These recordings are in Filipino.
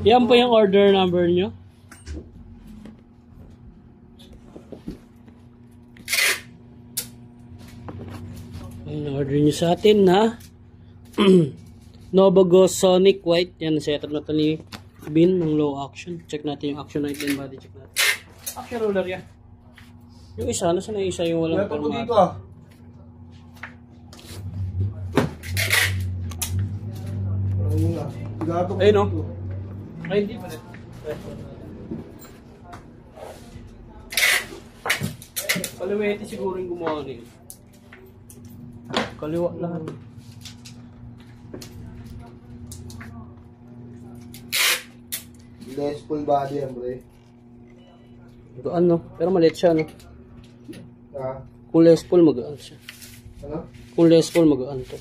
Yan po yung order number nyo. Ang order nyo sa atin na Novago Sonic White. Yan, setup na ito ni Bin ng low action. Check natin yung action light and body. Check natin. Action roller yan. Yung isa, nasa na isa yung walang formato. Ayun no? Ay, hindi pa rin. Kaliwete siguro yung gumawa nila. Kaliwa lahat. Less full body yan, bre. Gaan no? Pero maliit siya no? Ha? Kung less full, magaan siya. Ano? Kung less full, magaan to.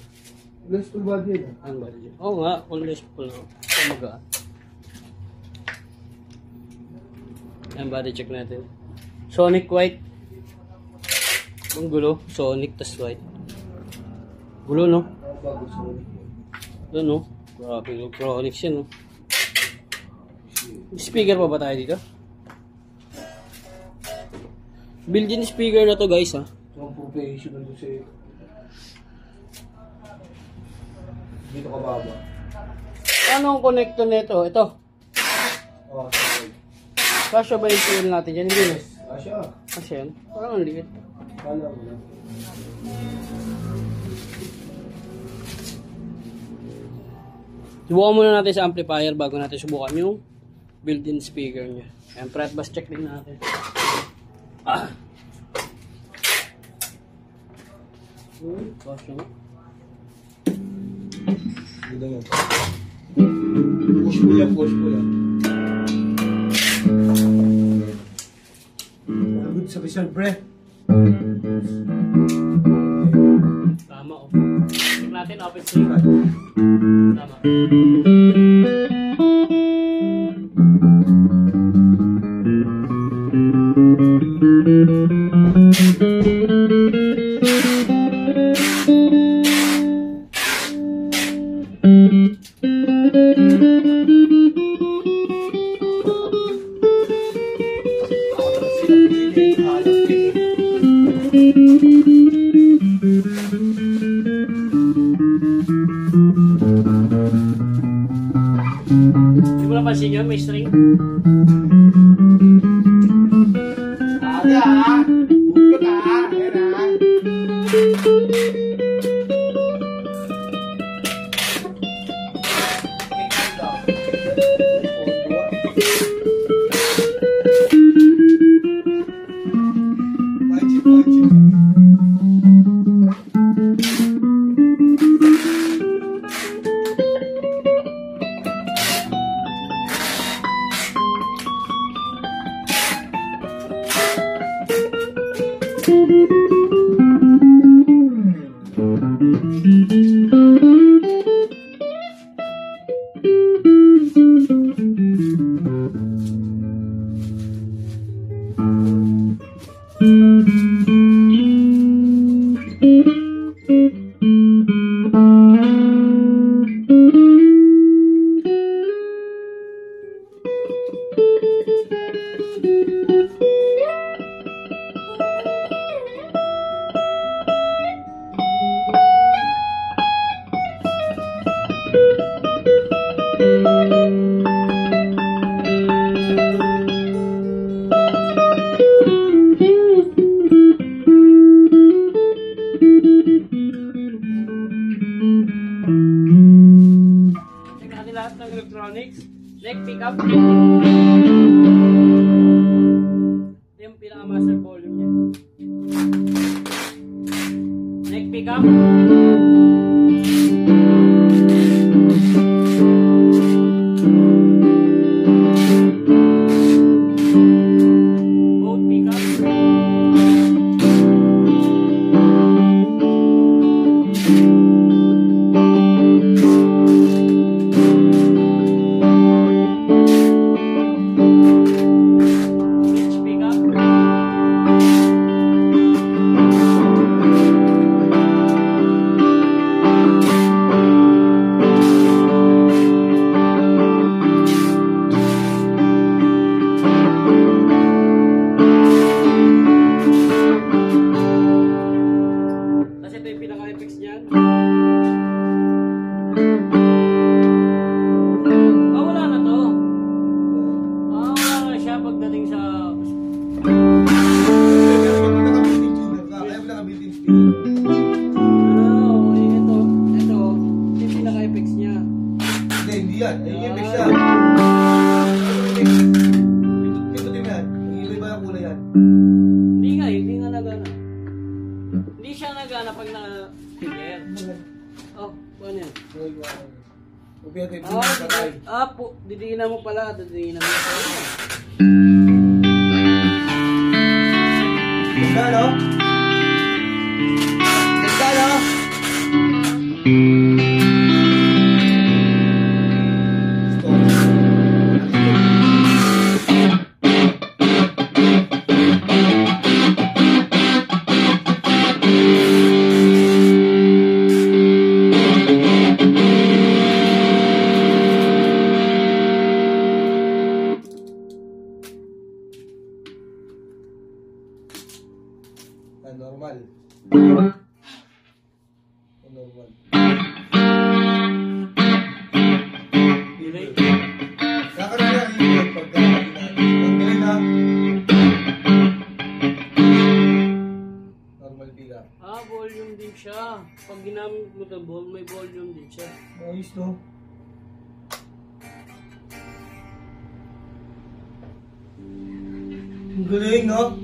Less full body yan. Ang body dyan. Oo nga, kung less full, magaan. Ang body check natin. Sonic White. Ang gulo. Sonic tas white. Gulo no? Doon no? Grabe yung Chronics yan no? Speaker pa ba tayo dito? Built-in speaker na to guys ha? So, professional to siya. Dito ka baba. Ano ang connector nito? Ito. Oh, sorry. Kasya ba yung fuel natin dyan? Hindi na. Asya. Kasya yan. Parang ang liit. Kala mo lang. Subukan muna natin sa amplifier bago natin subukan yung built-in speaker niya. Ayan, fret bus check din natin. Kasya nga. Ganda nga. Push mo yan, push mo yan. Good sa visual, bre. Tama oh. Check natin open string. Tama. Hindi mo napansin yun, may string. Aga ah! Huwag ka na! Ayan ah! Check natin lahat ng electronics. Neck pickup. Ito yung pinaka-master volume niya. Neck pickup. Both pickup. Pitch pickup. Umimik siya. Pindutin mo yan. Iba yung kulay yan. Hindi nga nagana. Hindi siya nagana pag na-figure. Oh, paano yan? Upiyatin mo yung patay. Didiinan mo pala. Didiinan mo pala. Ganda, no? Ganda, no? Normal. Normal. Delay. Kakaroon na yung pagkakaroon natin. Na. Normal pila. Volume din siya. Pag ginamit mo ito, may volume din siya. Ayos to. Ang galing, no?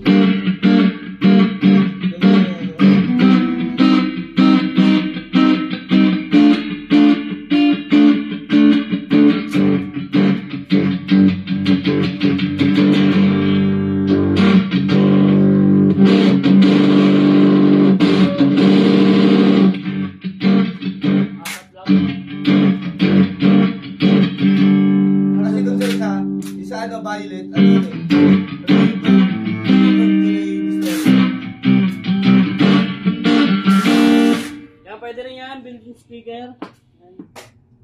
Kasi doon sa isa ano, violet, ano yun eh. Yan, pwede rin yan, built-in speaker.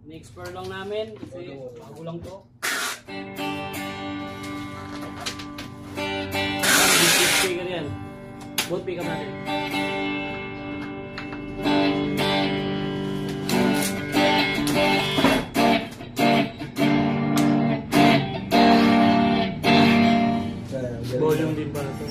Ni-explore lang namin kasi bago lang to. Built-in speaker yan. Both pick up natin. Volume din pala to.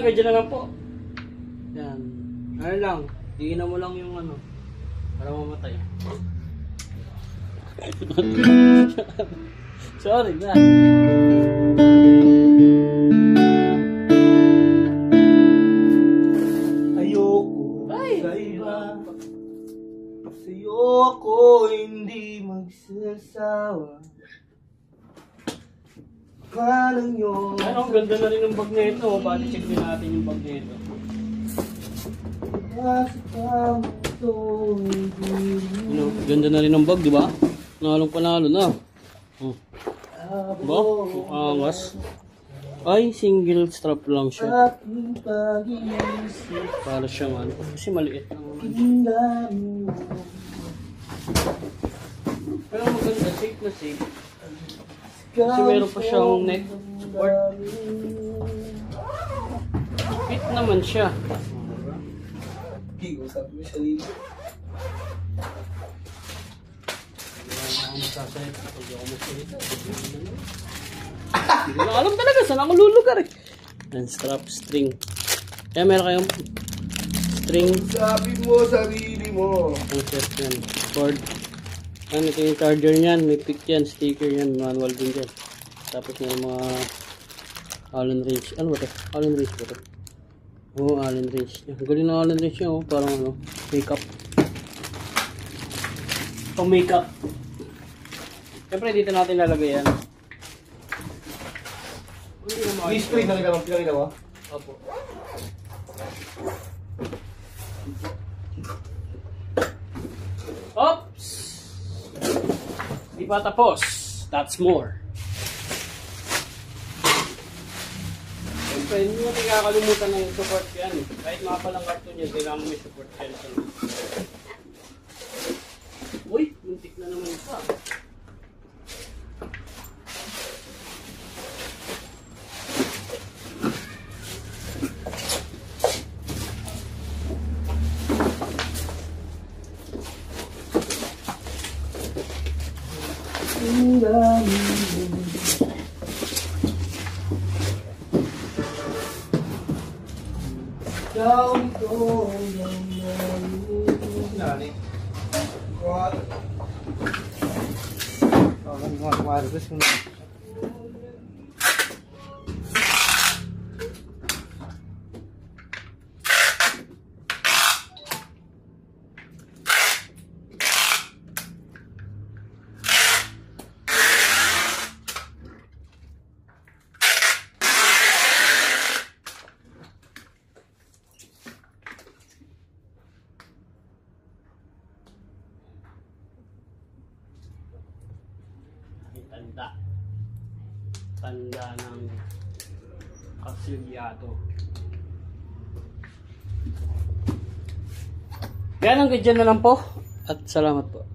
Kaya dyan na lang po. Yan. Ano lang. Diinan mo lang yung ano. Para mamatay. Sorry na. Ayoko sa iba. Sa'yo ako hindi magsasawa. Kalang yun. Ano, ang ganda na rin ng bag na ito. Body check din natin yung bag na ito. Ano, ganda na rin ng bag, di ba? Nalong panalo na. Diba? Angas. Ay, single strap lang siya. Para siyang ano. Kasi maliit lang. Pero maganda, safe na safe. Kasi meron pa siyang neck support. Fit naman siya. Usap mo siya dito. Hindi ko alam talaga saan ako lulugar eh. And strap string. Kaya meron kayong string. Sabi mo sarili mo. Ang set yan. Cord. Ano, ito yung charger niyan. May pick yan, sticker yan, manual din dyan. Tapos may mga Allen wrench. Ano ba ito? Allen wrench ba ito? Oo, Allen wrench niya. Ang galing ng Allen wrench niya, oh. Parang ano, makeup. Pang makeup. Siyempre, dito natin lalagay yan. Display talaga ng pinakita mo? Opo. Oops! Di pa tapos. That's more. Siyempre, hindi mo nakakalimutan ng support yan. Kahit mapalang karton yan, kailangan mo may support yan. Uy, muntik na naman ito. Nani? What? Gusto mo. Tanda ng kasilyado. Kaya hanggang dyan na lang po at salamat po.